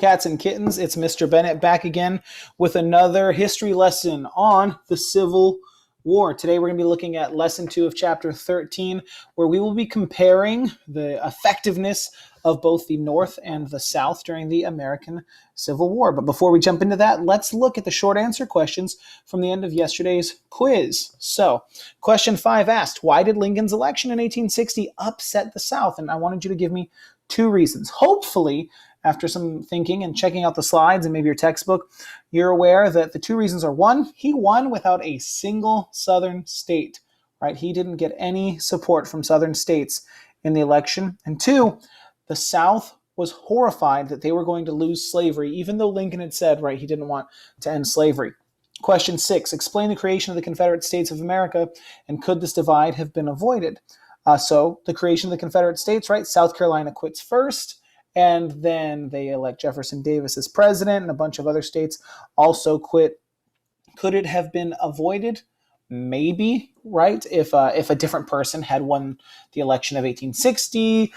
Cats and kittens, it's Mr. Bennett back again with another history lesson on the Civil War. Today we're going to be looking at lesson 2 of chapter 13, where we will be comparing the effectiveness of both the North and the South during the American Civil War. But before we jump into that, let's look at the short answer questions from the end of yesterday's quiz. So, question 5 asked, why did Lincoln's election in 1860 upset the South? And I wanted you to give me 2 reasons. Hopefully, after some thinking and checking out the slides and maybe your textbook, you're aware that the 2 reasons are: 1, he won without a single Southern state, right? He didn't get any support from Southern states in the election. And 2, the South was horrified that they were going to lose slavery, even though Lincoln had said, right, he didn't want to end slavery. Question 6, explain the creation of the Confederate States of America, and could this divide have been avoided? So the creation of the Confederate States, right? South Carolina quits first, and then they elect Jefferson Davis as president, and a bunch of other states also quit. Could it have been avoided? Maybe, right? If a different person had won the election of 1860,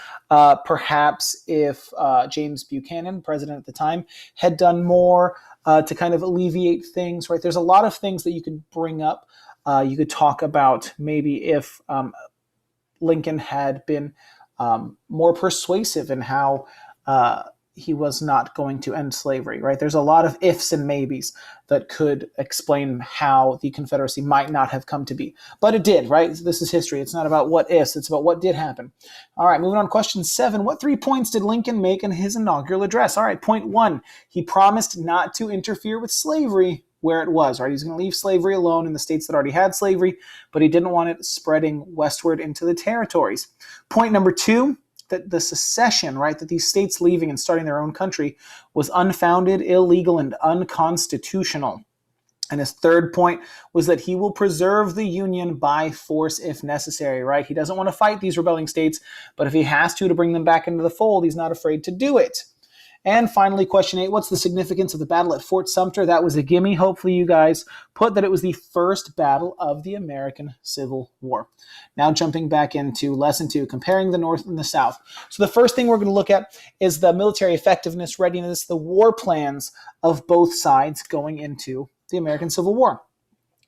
perhaps if James Buchanan, president at the time, had done more to kind of alleviate things, right? There's a lot of things that you could bring up. You could talk about maybe if Lincoln had been more persuasive in how he was not going to end slavery, right? There's a lot of ifs and maybes that could explain how the Confederacy might not have come to be. But it did, right? This is history. It's not about what ifs, it's about what did happen. All right, moving on. Question 7. What 3 points did Lincoln make in his inaugural address? All right, point 1. He promised not to interfere with slavery where it was, right? He's going to leave slavery alone in the states that already had slavery, but he didn't want it spreading westward into the territories. Point number 2, that the secession, right, that these states leaving and starting their own country was unfounded, illegal, and unconstitutional. And his 3rd point was that he will preserve the Union by force if necessary, right? He doesn't want to fight these rebelling states, but if he has to bring them back into the fold, he's not afraid to do it. And finally, question 8, what's the significance of the battle at Fort Sumter? That was a gimme. Hopefully you guys put that it was the first battle of the American Civil War. Now jumping back into lesson 2, comparing the North and the South. So the first thing we're going to look at is the military effectiveness, readiness, the war plans of both sides going into the American Civil War.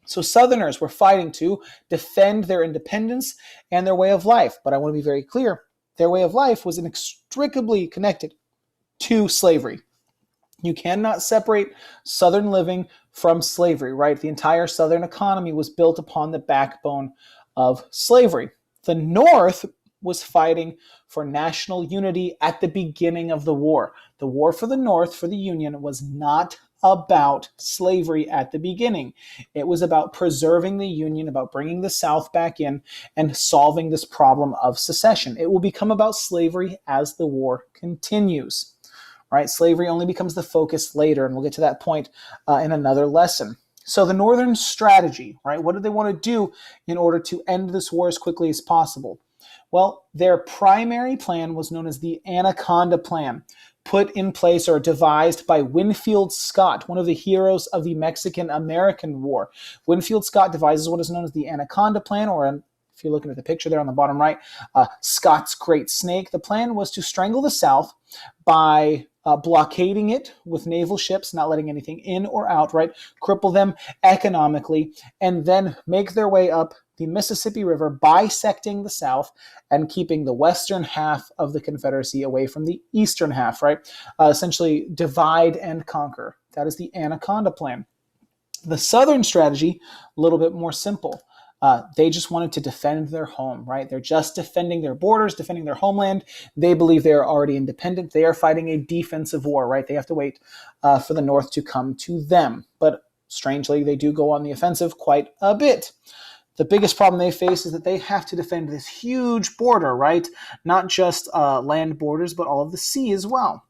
So Southerners were fighting to defend their independence and their way of life. But I want to be very clear, their way of life was inextricably connected to slavery. You cannot separate Southern living from slavery, right? The entire Southern economy was built upon the backbone of slavery. The North was fighting for national unity at the beginning of the war. The war for the North, for the Union, was not about slavery at the beginning. It was about preserving the Union, about bringing the South back in and solving this problem of secession. It will become about slavery as the war continues. Right? Slavery only becomes the focus later, and we'll get to that point in another lesson. So the Northern strategy, right? What did they want to do in order to end this war as quickly as possible? Well, their primary plan was known as the Anaconda Plan, put in place or devised by Winfield Scott, one of the heroes of the Mexican-American War. Winfield Scott devises what is known as the Anaconda Plan, or if you're looking at the picture there on the bottom right, Scott's Great Snake. The plan was to strangle the South by blockading it with naval ships, not letting anything in or out, right? Cripple them economically, and then make their way up the Mississippi River, bisecting the South and keeping the western half of the Confederacy away from the eastern half, right? Essentially divide and conquer. That is the Anaconda Plan. The Southern strategy, a little bit more simple. They just wanted to defend their home, right? They're just defending their borders, defending their homeland. They believe they are already independent. They are fighting a defensive war, right? They have to wait for the North to come to them. But strangely, they do go on the offensive quite a bit. The biggest problem they face is that they have to defend this huge border, right? Not just land borders, but all of the sea as well.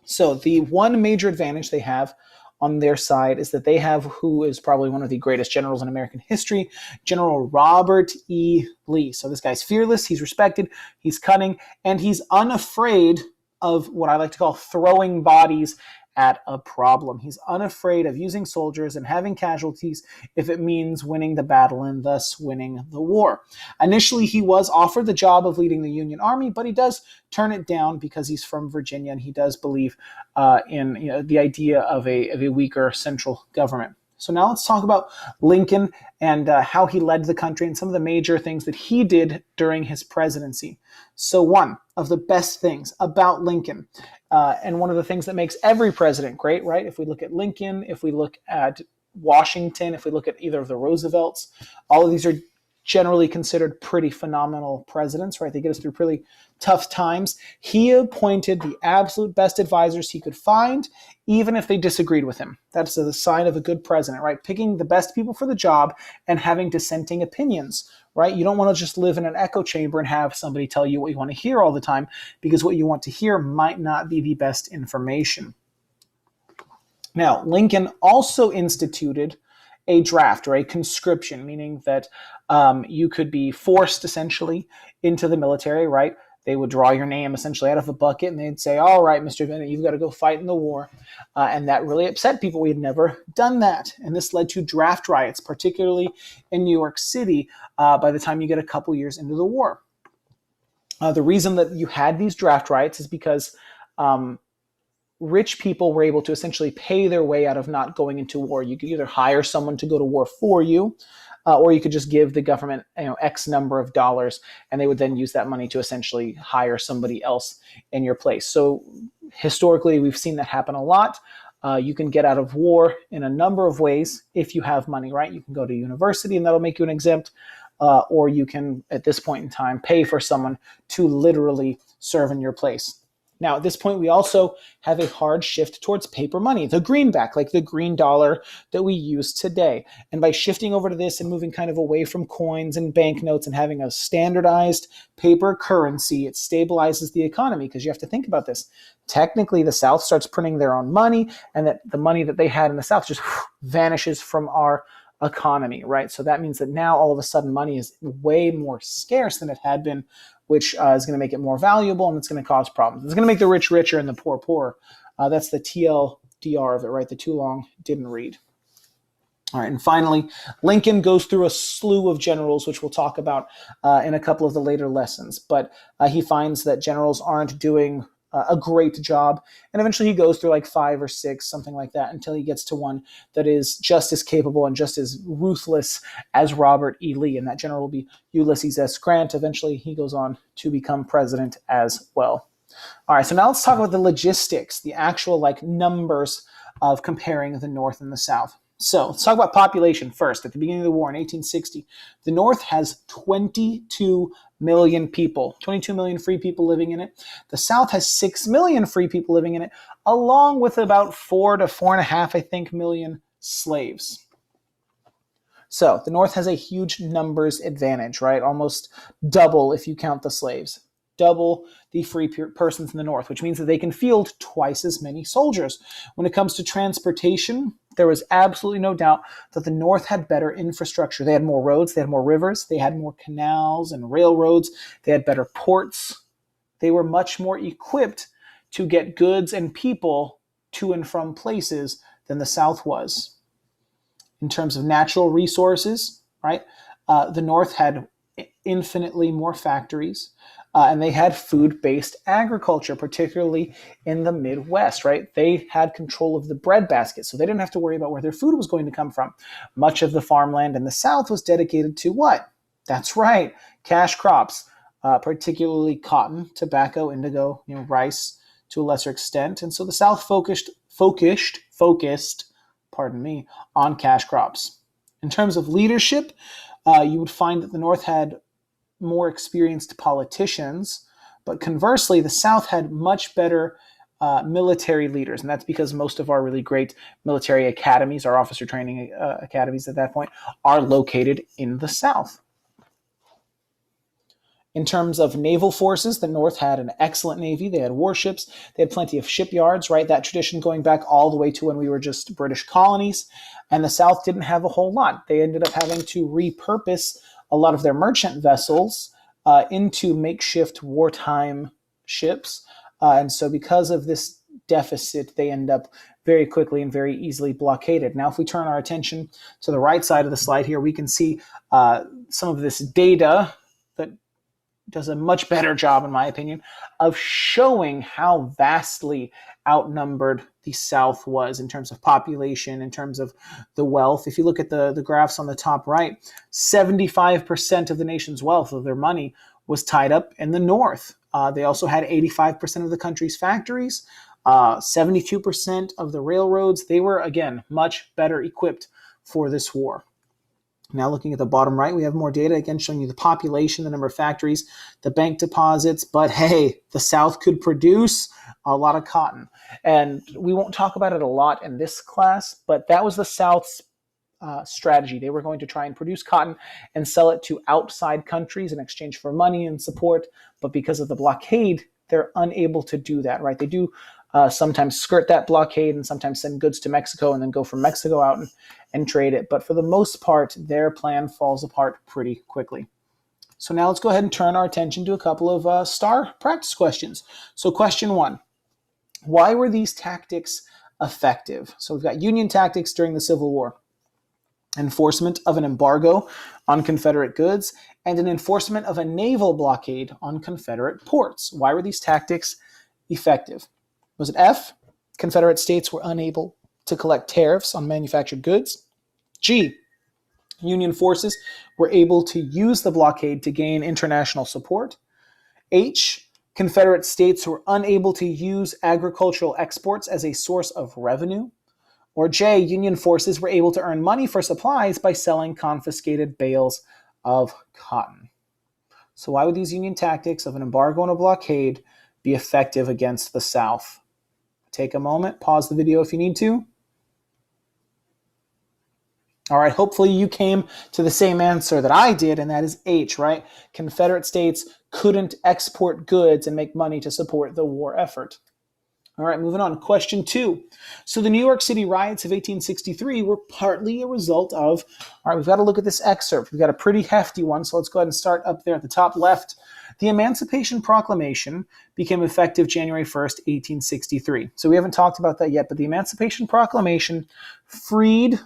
So the one major advantage they have on their side is that they have who is probably one of the greatest generals in American history, General Robert E. Lee. So this guy's fearless, he's respected, he's cunning, and he's unafraid of what I like to call throwing bodies at a problem. He's unafraid of using soldiers and having casualties if it means winning the battle and thus winning the war. Initially, he was offered the job of leading the Union Army, but he does turn it down because he's from Virginia and he does believe in the idea of a weaker central government. So now let's talk about Lincoln and how he led the country and some of the major things that he did during his presidency. So one of the best things about Lincoln, and one of the things that makes every president great, right? If we look at Lincoln, if we look at Washington, if we look at either of the Roosevelts, all of these are generally considered pretty phenomenal presidents, right? They get us through pretty tough times. He appointed the absolute best advisors he could find, even if they disagreed with him. That's a sign of a good president, right? Picking the best people for the job and having dissenting opinions, right? You don't want to just live in an echo chamber and have somebody tell you what you want to hear all the time, because what you want to hear might not be the best information. Now, Lincoln also instituted a draft or a conscription, meaning that you could be forced essentially into the military, right? They would draw your name essentially out of a bucket and they'd say, all right, Mr. Bennett, you've got to go fight in the war. And that really upset people. We had never done that. And this led to draft riots, particularly in New York City, by the time you get a couple years into the war. The reason that you had these draft riots is because rich people were able to essentially pay their way out of not going into war. You could either hire someone to go to war for you, or you could just give the government X number of dollars, and they would then use that money to essentially hire somebody else in your place. So historically, we've seen that happen a lot. You can get out of war in a number of ways if you have money, right? You can go to university, and that'll make you an exempt, or you can, at this point in time, pay for someone to literally serve in your place. Now, at this point, we also have a hard shift towards paper money, the greenback, like the green dollar that we use today. And by shifting over to this and moving kind of away from coins and banknotes and having a standardized paper currency, it stabilizes the economy, because you have to think about this. Technically, the South starts printing their own money, and that the money that they had in the South just vanishes from our economy, right? So that means that now all of a sudden money is way more scarce than it had been, which is going to make it more valuable, and it's going to cause problems. It's going to make the rich richer and the poor poorer. That's the TLDR of it, right? The too long didn't read. All right, and finally, Lincoln goes through a slew of generals, which we'll talk about in a couple of the later lessons. But he finds that generals aren't doing a great job, and eventually he goes through like 5 or 6, something like that, until he gets to one that is just as capable and just as ruthless as Robert E. Lee, and that general will be Ulysses S. Grant. Eventually he goes on to become president as well. All right, so now let's talk about the logistics, the actual like numbers of comparing the North and the South. So let's talk about population first. At the beginning of the war in 1860, the North has 22 million people, 22 million free people living in it. The South has 6 million free people living in it, along with about 4 to 4.5, I think, million slaves. So the North has a huge numbers advantage, right? Almost double if you count the slaves. Double the free persons in the North, which means that they can field twice as many soldiers. When it comes to transportation, there was absolutely no doubt that the North had better infrastructure. They had more roads, they had more rivers, they had more canals and railroads, they had better ports. They were much more equipped to get goods and people to and from places than the South was. In terms of natural resources, right? The North had infinitely more factories. And they had food-based agriculture, particularly in the Midwest, right? They had control of the bread basket, so they didn't have to worry about where their food was going to come from. Much of the farmland in the South was dedicated to what? That's right, cash crops, particularly cotton, tobacco, indigo, rice to a lesser extent. And so the South focused, on cash crops. In terms of leadership, you would find that the North had more experienced politicians, but conversely, the South had much better military leaders, and that's because most of our really great military academies, our officer training academies at that point, are located in the South. In terms of naval forces, the North had an excellent navy. They had warships. They had plenty of shipyards, right? That tradition going back all the way to when we were just British colonies. And the South didn't have a whole lot. They ended up having to repurpose a lot of their merchant vessels into makeshift wartime ships. And so because of this deficit, they end up very quickly and very easily blockaded. Now, if we turn our attention to the right side of the slide here, we can see some of this data that does a much better job, in my opinion, of showing how vastly outnumbered the South was in terms of population, in terms of the wealth. If you look at the graphs on the top right, 75% of the nation's wealth, of their money, was tied up in the North. They also had 85% of the country's factories, 72% of the railroads. They were, again, much better equipped for this war. Now looking at the bottom right, we have more data, again showing you the population, the number of factories, the bank deposits, but hey, the South could produce a lot of cotton. And we won't talk about it a lot in this class, but that was the South's strategy. They were going to try and produce cotton and sell it to outside countries in exchange for money and support, but because of the blockade, they're unable to do that, right? They do sometimes skirt that blockade and sometimes send goods to Mexico and then go from Mexico out and trade it. But for the most part, their plan falls apart pretty quickly. So now let's go ahead and turn our attention to a couple of star practice questions. So question 1, why were these tactics effective? So we've got Union tactics during the Civil War: enforcement of an embargo on Confederate goods and an enforcement of a naval blockade on Confederate ports. Why were these tactics effective? Was it F, Confederate states were unable to collect tariffs on manufactured goods? G, Union forces were able to use the blockade to gain international support? H, Confederate states were unable to use agricultural exports as a source of revenue? Or J, Union forces were able to earn money for supplies by selling confiscated bales of cotton? So why would these Union tactics of an embargo and a blockade be effective against the South? Take a moment, pause the video if you need to. All right, hopefully you came to the same answer that I did, and that is H, right? Confederate states couldn't export goods and make money to support the war effort. All right, moving on. Question 2. So the New York City riots of 1863 were partly a result of, all right, we've got to look at this excerpt. We've got a pretty hefty one, so let's go ahead and start up there at the top left. The Emancipation Proclamation became effective January 1st, 1863. So we haven't talked about that yet, but the Emancipation Proclamation freed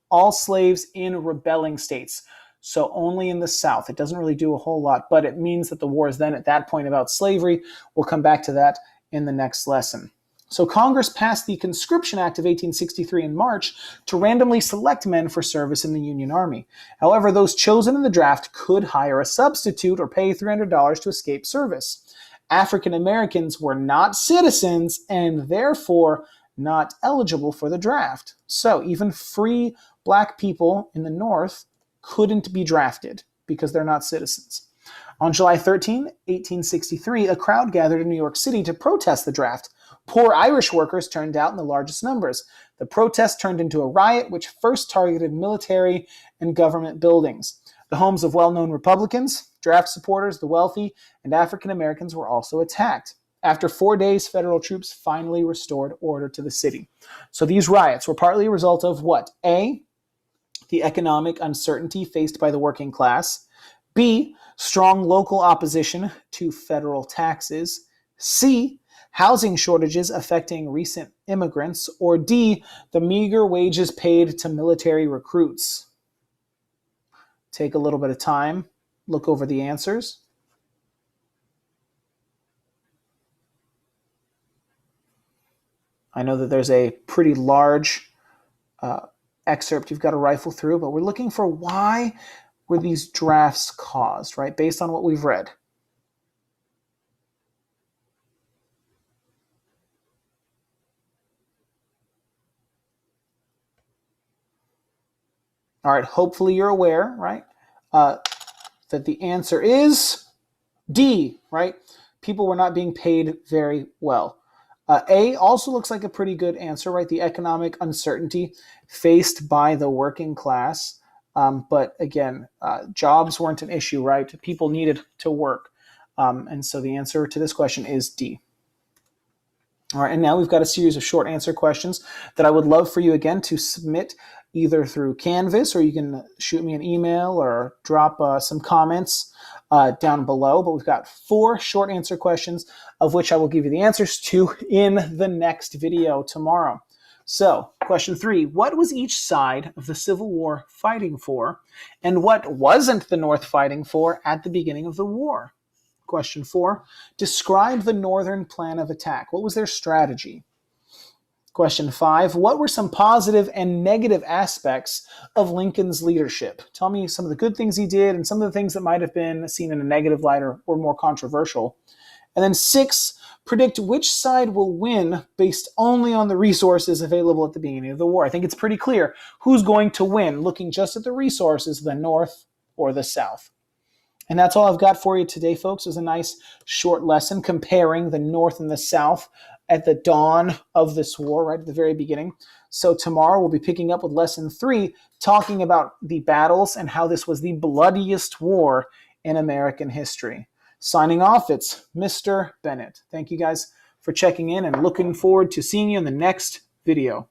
all slaves in rebelling states. So only in the South. It doesn't really do a whole lot, but it means that the war is then at that point about slavery. We'll come back to that in the next lesson. So Congress passed the Conscription Act of 1863 in March to randomly select men for service in the Union Army. However, those chosen in the draft could hire a substitute or pay $300 to escape service. African Americans were not citizens and therefore not eligible for the draft. So even free black people in the North couldn't be drafted because they're not citizens. On July 13, 1863, a crowd gathered in New York City to protest the draft. Poor Irish workers turned out in the largest numbers. The protest turned into a riot which first targeted military and government buildings. The homes of well-known Republicans, draft supporters, the wealthy, and African Americans were also attacked. After 4 days, federal troops finally restored order to the city. So these riots were partly a result of what? A, the economic uncertainty faced by the working class. B, strong local opposition to federal taxes. C, housing shortages affecting recent immigrants. Or D, the meager wages paid to military recruits. Take a little bit of time, look over the answers. I know that there's a pretty large excerpt you've got to rifle through, but we're looking for why were these drafts caused, right? Based on what we've read. All right, hopefully you're aware, right, that the answer is D, right? People were not being paid very well. A also looks like a pretty good answer, right? The economic uncertainty faced by the working class. But again, jobs weren't an issue, right? People needed to work. And so the answer to this question is D. All right, and now we've got a series of short answer questions that I would love for you again to submit either through Canvas, or you can shoot me an email or drop some comments down below, but we've got 4 short answer questions, of which I will give you the answers to in the next video tomorrow. So, question 3, what was each side of the Civil War fighting for, and what wasn't the North fighting for at the beginning of the war? Question 4, describe the Northern plan of attack. What was their strategy? Question 5, what were some positive and negative aspects of Lincoln's leadership? Tell me some of the good things he did and some of the things that might have been seen in a negative light or more controversial. And then 6, predict which side will win based only on the resources available at the beginning of the war. I think it's pretty clear who's going to win looking just at the resources, the North or the South. And that's all I've got for you today, folks. It was a nice short lesson comparing the North and the South at the dawn of this war, right at the very beginning. So tomorrow we'll be picking up with lesson 3, talking about the battles and how this was the bloodiest war in American history. Signing off, it's Mr. Bennett. Thank you guys for checking in and looking forward to seeing you in the next video.